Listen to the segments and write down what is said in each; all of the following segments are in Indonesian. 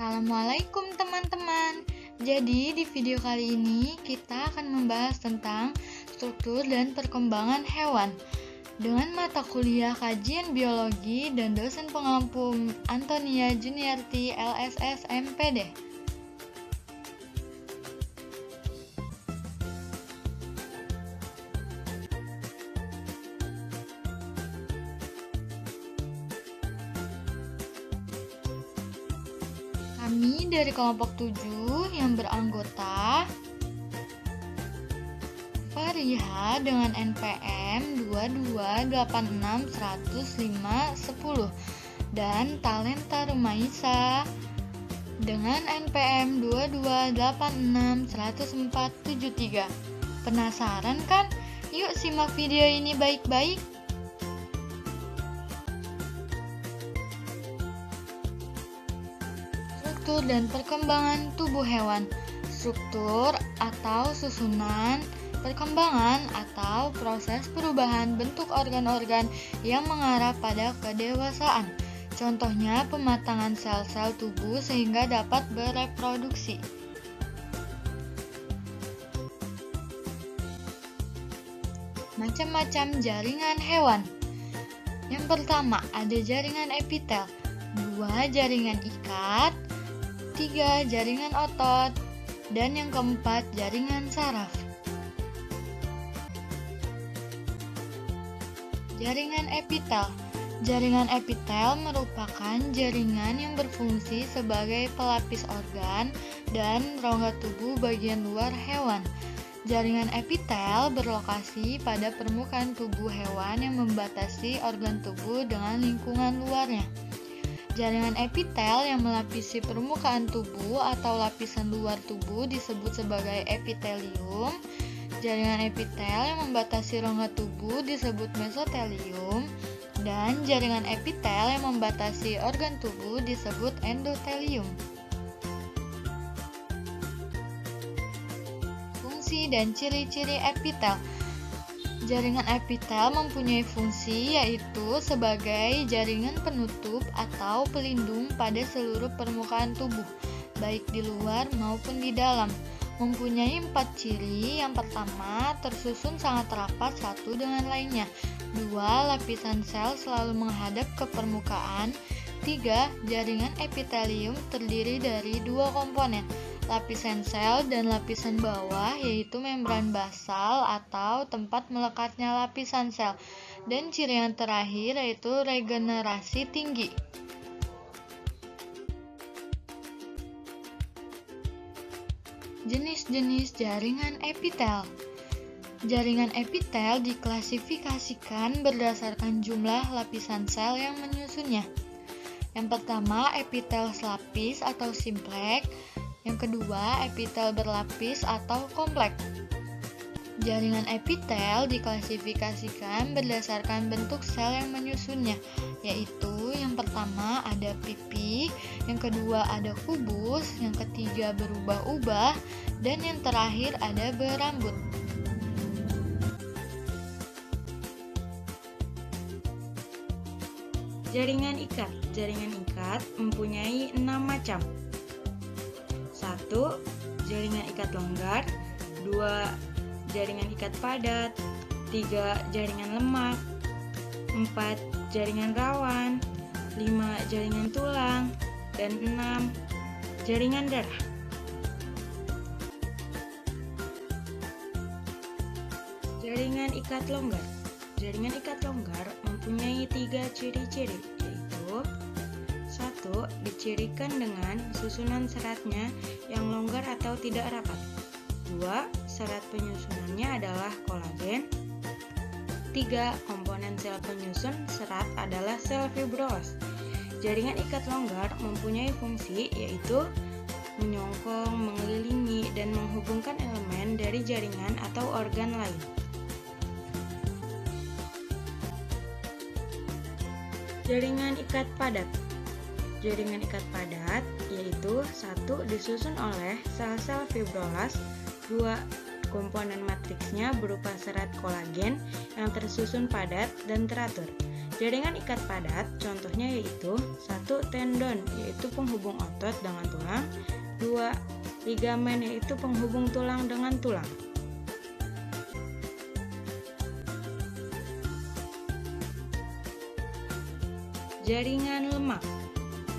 Assalamualaikum teman-teman. Jadi di video kali ini kita akan membahas tentang struktur dan perkembangan hewan dengan mata kuliah kajian biologi dan dosen pengampu Antonia Juniarti LSS MPD. Kami dari kelompok 7 yang beranggota Fariha dengan NPM 228610 dan Talenta Rumaisa dengan NPM 2286143. Penasaran kan? Yuk simak video ini baik-baik. Struktur dan perkembangan tubuh hewan. Struktur atau susunan, perkembangan atau proses perubahan bentuk organ-organ yang mengarah pada kedewasaan. Contohnya pematangan sel-sel tubuh sehingga dapat bereproduksi. Macam-macam jaringan hewan. Yang pertama ada jaringan epitel, 2 jaringan ikat, 3 jaringan otot, dan yang keempat jaringan saraf. Jaringan epitel. Jaringan epitel merupakan jaringan yang berfungsi sebagai pelapis organ dan rongga tubuh bagian luar hewan. Jaringan epitel berlokasi pada permukaan tubuh hewan yang membatasi organ tubuh dengan lingkungan luarnya. Jaringan epitel yang melapisi permukaan tubuh atau lapisan luar tubuh disebut sebagai epitelium. Jaringan epitel yang membatasi rongga tubuh disebut mesotelium. Dan jaringan epitel yang membatasi organ tubuh disebut endotelium. Fungsi dan ciri-ciri epitel. Jaringan epitel mempunyai fungsi yaitu sebagai jaringan penutup atau pelindung pada seluruh permukaan tubuh, baik di luar maupun di dalam. Mempunyai 4 ciri. Yang pertama, tersusun sangat rapat satu dengan lainnya. 2. Lapisan sel selalu menghadap ke permukaan. 3. Jaringan epitelium terdiri dari 2 komponen, lapisan sel dan lapisan bawah, yaitu membran basal atau tempat melekatnya lapisan sel. Dan ciri yang terakhir yaitu regenerasi tinggi. Jenis-jenis jaringan epitel. Jaringan epitel diklasifikasikan berdasarkan jumlah lapisan sel yang menyusunnya. Yang pertama, epitel selapis atau simpleks. Yang kedua, epitel berlapis atau kompleks. Jaringan epitel diklasifikasikan berdasarkan bentuk sel yang menyusunnya, yaitu yang pertama ada pipi, yang kedua ada kubus, yang ketiga berubah-ubah, dan yang terakhir ada berambut. Jaringan ikat. Jaringan ikat mempunyai 6 macam. 1. Jaringan ikat longgar. 2. Jaringan ikat padat. 3. Jaringan lemak. 4. Jaringan rawan. 5. Jaringan tulang. Dan 6. Jaringan darah. Jaringan ikat longgar. Jaringan ikat longgar mempunyai 3 ciri-ciri, yaitu 1. Dicirikan dengan susunan seratnya yang longgar atau tidak rapat. 2. Serat penyusunannya adalah kolagen. 3. Komponen sel penyusun serat adalah sel fibrolas. Jaringan ikat longgar mempunyai fungsi yaitu menyongkong, mengelilingi, dan menghubungkan elemen dari jaringan atau organ lain. Jaringan ikat padat. Jaringan ikat padat yaitu 1. Disusun oleh sel-sel fibrolas. 2. Komponen matriksnya berupa serat kolagen yang tersusun padat dan teratur. Jaringan ikat padat contohnya yaitu 1. Tendon yaitu penghubung otot dengan tulang, 2. Ligamen yaitu penghubung tulang dengan tulang. Jaringan lemak.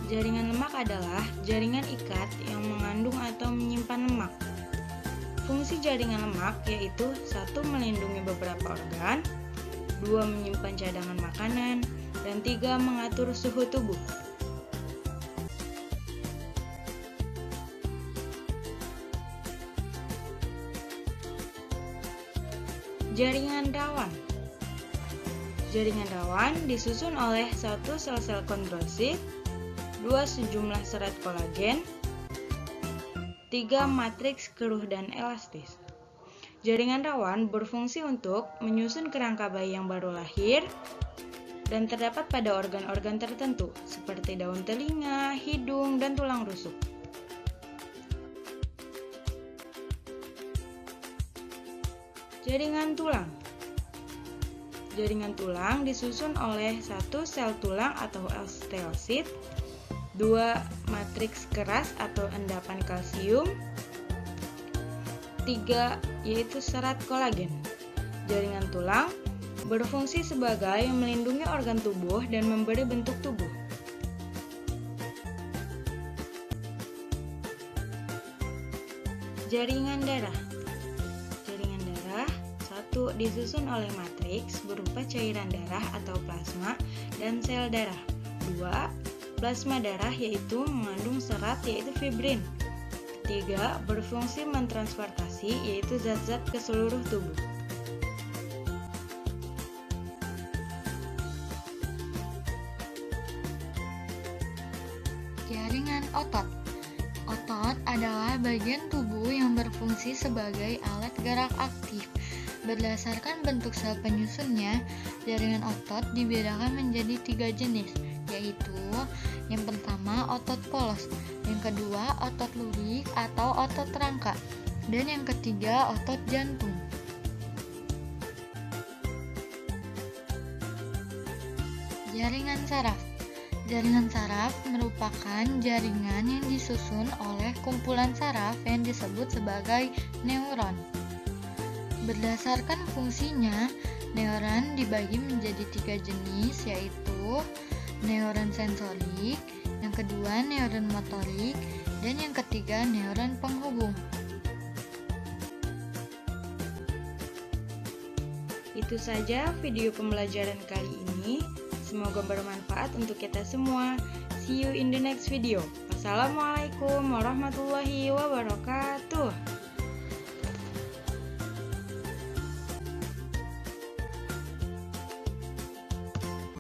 Jaringan lemak adalah jaringan ikat yang mengandung atau menyimpan lemak. Fungsi jaringan lemak yaitu 1. Melindungi beberapa organ, 2. Menyimpan cadangan makanan, dan 3. Mengatur suhu tubuh. Jaringan rawan. Jaringan rawan disusun oleh 1. Sel-sel kondrosit, 2. Sejumlah serat kolagen, 3. Matriks keruh dan elastis. Jaringan rawan berfungsi untuk menyusun kerangka bayi yang baru lahir dan terdapat pada organ-organ tertentu seperti daun telinga, hidung, dan tulang rusuk. Jaringan tulang. Jaringan tulang disusun oleh 1. Sel tulang atau osteosit, 2. Matriks keras atau endapan kalsium, 3. Yaitu serat kolagen. Jaringan tulang berfungsi sebagai melindungi organ tubuh dan memberi bentuk tubuh. Jaringan darah. Jaringan darah 1. Disusun oleh matriks berupa cairan darah atau plasma dan sel darah. 2. Plasma darah yaitu mengandung serat yaitu fibrin. 3. Berfungsi mentransportasi yaitu zat-zat ke seluruh tubuh. Jaringan otot. Otot adalah bagian tubuh yang berfungsi sebagai alat gerak aktif. Berdasarkan bentuk sel penyusunnya, jaringan otot dibedakan menjadi 3 jenis, yaitu yang pertama otot polos, yang kedua otot lurik atau otot rangka, dan yang ketiga otot jantung. Jaringan saraf. Jaringan saraf merupakan jaringan yang disusun oleh kumpulan saraf yang disebut sebagai neuron. Berdasarkan fungsinya, neuron dibagi menjadi 3 jenis, yaitu neuron sensorik, yang kedua neuron motorik, dan yang ketiga neuron penghubung. Itu saja video pembelajaran kali ini. Semoga bermanfaat untuk kita semua. See you in the next video. Wassalamualaikum warahmatullahi wabarakatuh.